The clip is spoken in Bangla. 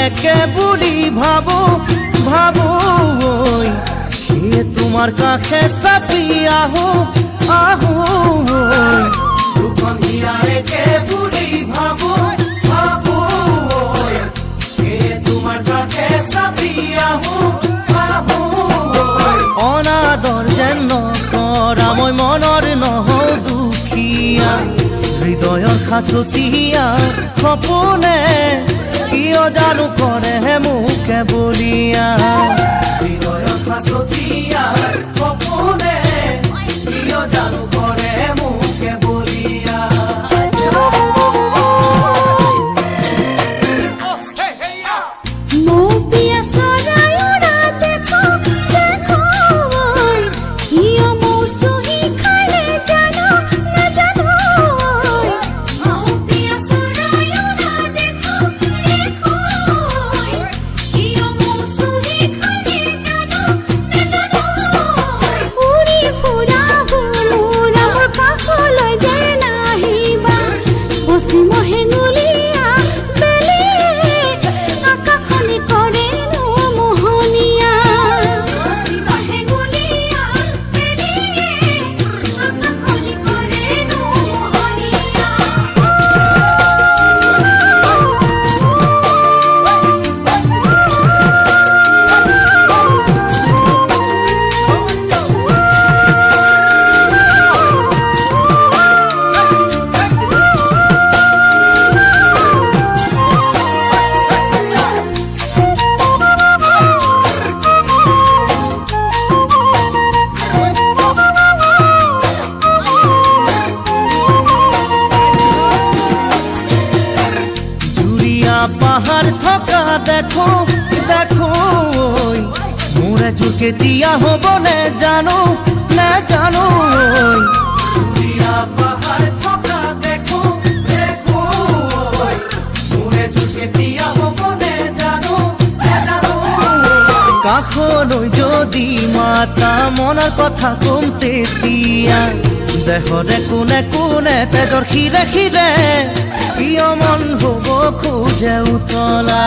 একে বুলি ভাবো ভাবো সে তোমার কাছে চাপি আহো আহো দুখন হিয়া একে বুলি ভাবো ভাবো সে তোমার কাছে চাপি আহো আহো অনাদর যেন নকৰা মই মনৰ নহও দুখীয়া হৃদয়ৰ খাচতীয়া সপোনে কিয় জানো কৰে মোকে বলিয়া হৃদয়ৰ খাচতীয়া সপোনে কিয় জানো কৰে মোকে বলিয়া পাহাড় থকা দেখো দেখো মোরে ঝুঁকে দিয়া হব নে জানো পাহাড় থকা দেখো দেখো মোরে ঝুঁকে দিয়া হব নে জানো কাষলৈ যদি মাতা মনৰ কথা কম তেতিয়া দেহৰে কোনে কোনে তেজৰ খিৰে খিৰে কিয় মন হব খোজে উতলা